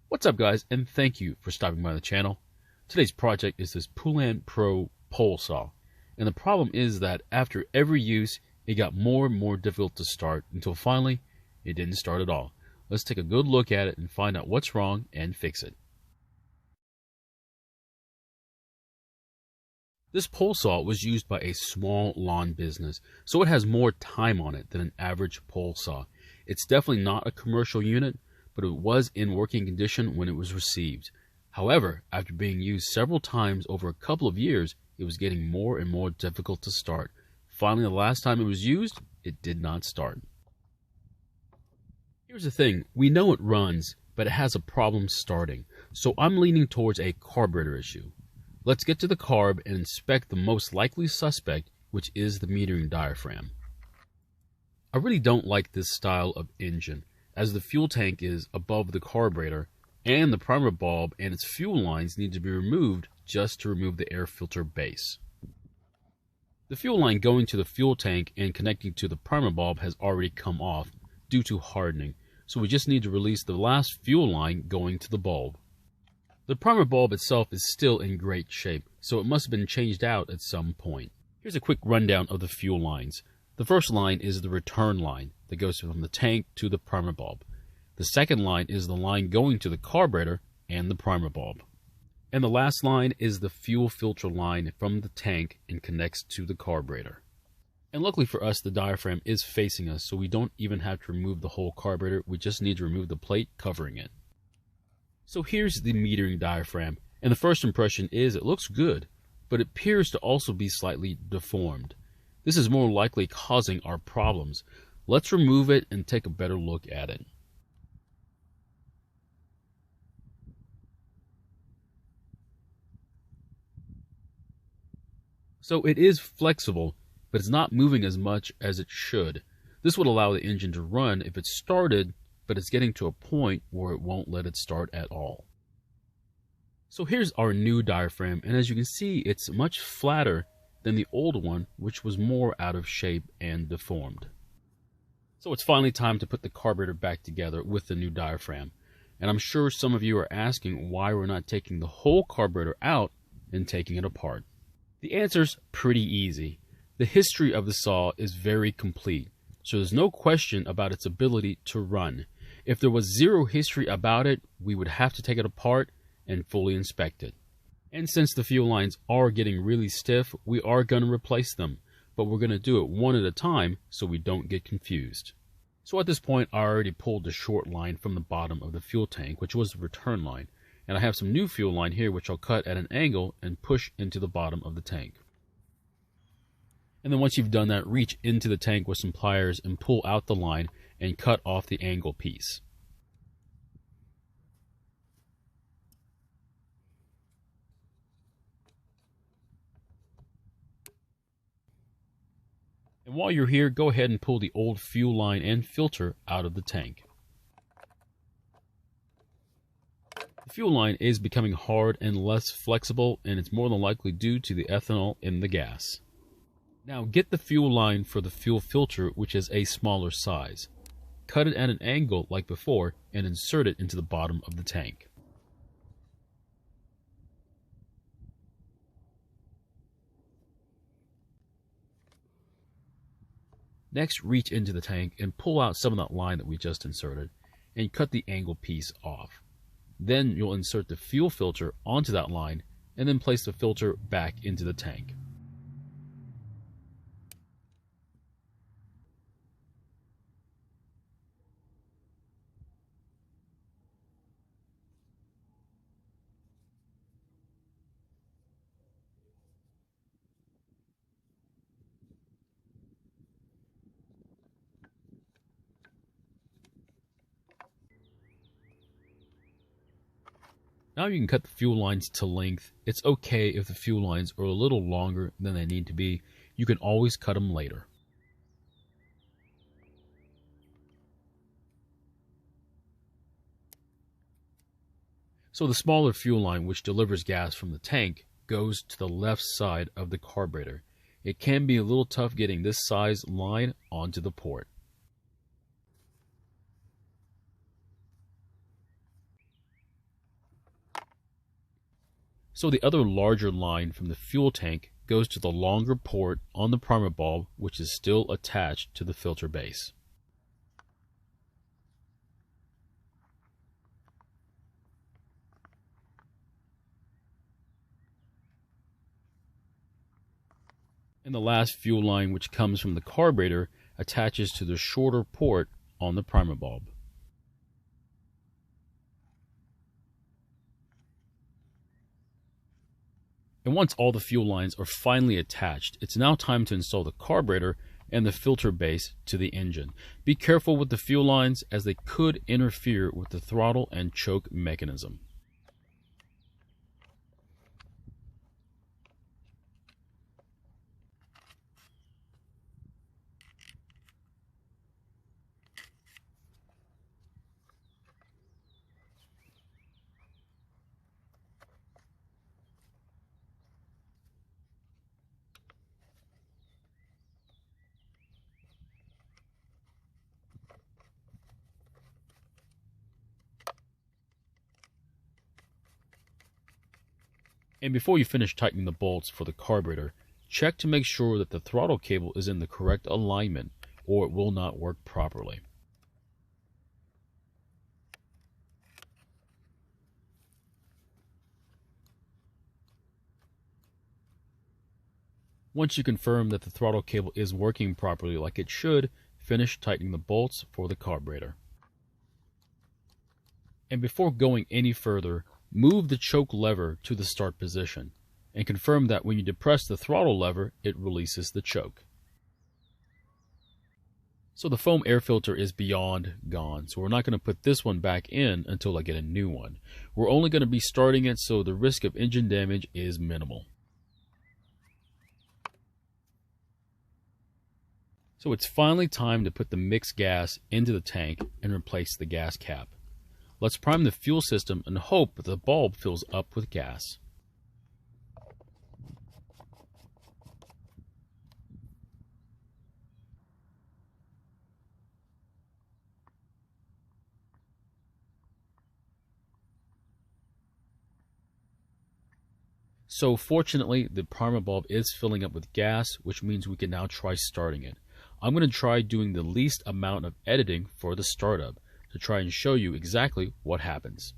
What's up, guys, and thank you for stopping by the channel. Today's project is this Poulan Pro pole saw, and the problem is that after every use it got more and more difficult to start until finally it didn't start at all. Let's take a good look at it and find out what's wrong and fix it. This pole saw was used by a small lawn business, so it has more time on it than an average pole saw. It's definitely not a commercial unit, but it was in working condition when it was received. However, after being used several times over a couple of years, it was getting more and more difficult to start. Finally, the last time it was used, it did not start. Here's the thing, we know it runs, but it has a problem starting, so I'm leaning towards a carburetor issue. Let's get to the carb and inspect the most likely suspect, which is the metering diaphragm. I really don't like this style of engine, as the fuel tank is above the carburetor, and the primer bulb and its fuel lines need to be removed just to remove the air filter base. The fuel line going to the fuel tank and connecting to the primer bulb has already come off due to hardening, so we just need to release the last fuel line going to the bulb. The primer bulb itself is still in great shape, so it must have been changed out at some point. Here's a quick rundown of the fuel lines. The first line is the return line that goes from the tank to the primer bulb. The second line is the line going to the carburetor and the primer bulb. And the last line is the fuel filter line from the tank and connects to the carburetor. And luckily for us, the diaphragm is facing us, so we don't even have to remove the whole carburetor. We just need to remove the plate covering it. So here's the metering diaphragm, and the first impression is it looks good, but it appears to also be slightly deformed. This is more likely causing our problems. Let's remove it and take a better look at it. So it is flexible, but it's not moving as much as it should. This would allow the engine to run if it started, but it's getting to a point where it won't let it start at all. So here's our new diaphragm, and as you can see, it's much flatter than the old one, which was more out of shape and deformed. So it's finally time to put the carburetor back together with the new diaphragm. And I'm sure some of you are asking why we're not taking the whole carburetor out and taking it apart. The answer's pretty easy. The history of the saw is very complete, so there's no question about its ability to run. If there was zero history about it, we would have to take it apart and fully inspect it. And since the fuel lines are getting really stiff, we are going to replace them, but we're going to do it one at a time so we don't get confused. So at this point, I already pulled the short line from the bottom of the fuel tank, which was the return line, and I have some new fuel line here which I'll cut at an angle and push into the bottom of the tank. And then once you've done that, reach into the tank with some pliers and pull out the line and cut off the angle piece. And while you're here, go ahead and pull the old fuel line and filter out of the tank. The fuel line is becoming hard and less flexible, and it's more than likely due to the ethanol in the gas. Now get the fuel line for the fuel filter, which is a smaller size. Cut it at an angle like before and insert it into the bottom of the tank. Next, reach into the tank and pull out some of that line that we just inserted and cut the angle piece off. Then you'll insert the fuel filter onto that line and then place the filter back into the tank. Now you can cut the fuel lines to length. It's okay if the fuel lines are a little longer than they need to be. You can always cut them later. So the smaller fuel line, which delivers gas from the tank, goes to the left side of the carburetor. It can be a little tough getting this size line onto the port. So the other larger line from the fuel tank goes to the longer port on the primer bulb, which is still attached to the filter base. And the last fuel line, which comes from the carburetor, attaches to the shorter port on the primer bulb. And once all the fuel lines are finally attached, it's now time to install the carburetor and the filter base to the engine. Be careful with the fuel lines, as they could interfere with the throttle and choke mechanism. And before you finish tightening the bolts for the carburetor, check to make sure that the throttle cable is in the correct alignment, or it will not work properly. Once you confirm that the throttle cable is working properly like it should, finish tightening the bolts for the carburetor. And before going any further, move the choke lever to the start position, and confirm that when you depress the throttle lever, it releases the choke. So the foam air filter is beyond gone, so we're not going to put this one back in until I get a new one. We're only going to be starting it, so the risk of engine damage is minimal. So it's finally time to put the mixed gas into the tank and replace the gas cap. Let's prime the fuel system and hope that the bulb fills up with gas. So fortunately, the primer bulb is filling up with gas, which means we can now try starting it. I'm going to try doing the least amount of editing for the startup to try and show you exactly what happens.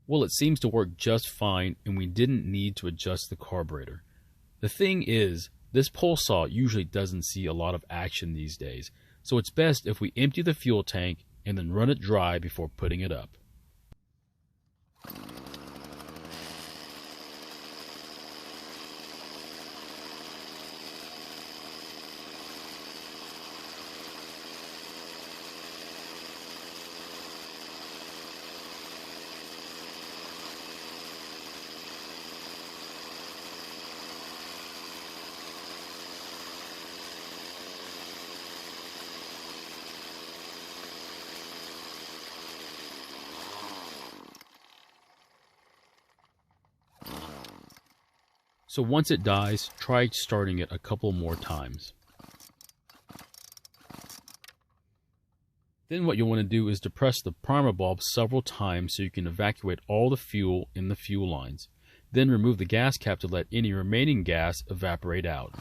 Well, it seems to work just fine, and we didn't need to adjust the carburetor. The thing is, this pole saw usually doesn't see a lot of action these days, so it's best if we empty the fuel tank and then run it dry before putting it up. So once it dies, try starting it a couple more times. Then what you'll want to do is depress the primer bulb several times so you can evacuate all the fuel in the fuel lines. Then remove the gas cap to let any remaining gas evaporate out.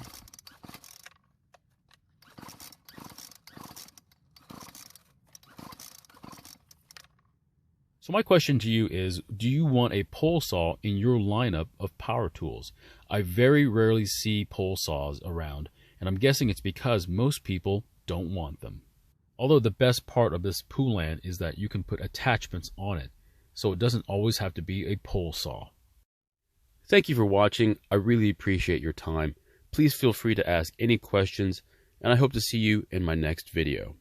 So my question to you is, do you want a pole saw in your lineup of power tools? I very rarely see pole saws around, and I'm guessing it's because most people don't want them. Although the best part of this Poulan is that you can put attachments on it, so it doesn't always have to be a pole saw. Thank you for watching. I really appreciate your time. Please feel free to ask any questions, and I hope to see you in my next video.